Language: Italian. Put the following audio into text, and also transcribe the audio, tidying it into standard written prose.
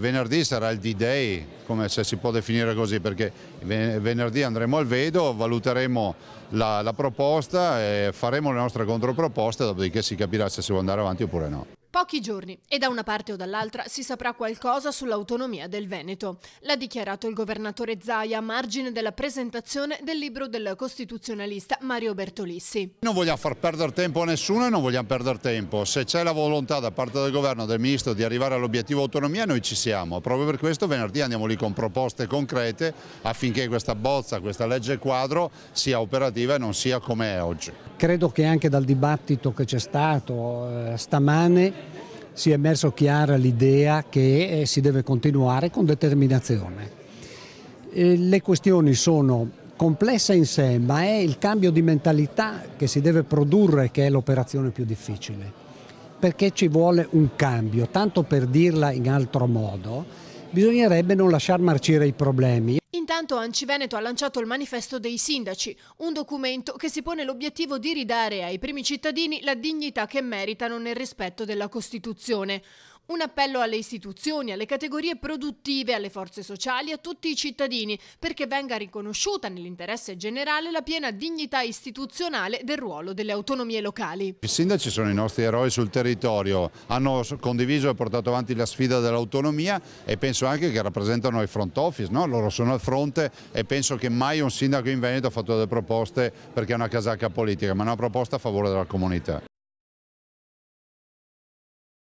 venerdì sarà il D-Day, come se si può definire così, perché venerdì andremo al Vedo, valuteremo la proposta e faremo le nostre controproposte, dopodiché si capirà se si vuole andare avanti oppure no. Pochi giorni e da una parte o dall'altra si saprà qualcosa sull'autonomia del Veneto. L'ha dichiarato il governatore Zaia a margine della presentazione del libro del costituzionalista Mario Bertolissi. Non vogliamo far perdere tempo a nessuno e non vogliamo perdere tempo. Se c'è la volontà da parte del governo e del ministro di arrivare all'obiettivo autonomia, noi ci siamo. Proprio per questo venerdì andiamo lì con proposte concrete affinché questa bozza, questa legge quadro sia operativa e non sia come è oggi. Credo che anche dal dibattito che c'è stato stamane sia emerso chiara l'idea che si deve continuare con determinazione. Le questioni sono complesse in sé, ma è il cambio di mentalità che si deve produrre che è l'operazione più difficile, perché ci vuole un cambio. Tanto per dirla in altro modo, bisognerebbe non lasciar marcire i problemi. Intanto ANCI Veneto ha lanciato il manifesto dei sindaci, un documento che si pone l'obiettivo di ridare ai primi cittadini la dignità che meritano nel rispetto della Costituzione. Un appello alle istituzioni, alle categorie produttive, alle forze sociali, a tutti i cittadini, perché venga riconosciuta nell'interesse generale la piena dignità istituzionale del ruolo delle autonomie locali. I sindaci sono i nostri eroi sul territorio, hanno condiviso e portato avanti la sfida dell'autonomia e penso anche che rappresentano il front office, no? Loro sono al fronte e penso che mai un sindaco in Veneto ha fatto delle proposte perché è una casacca politica, ma è una proposta a favore della comunità.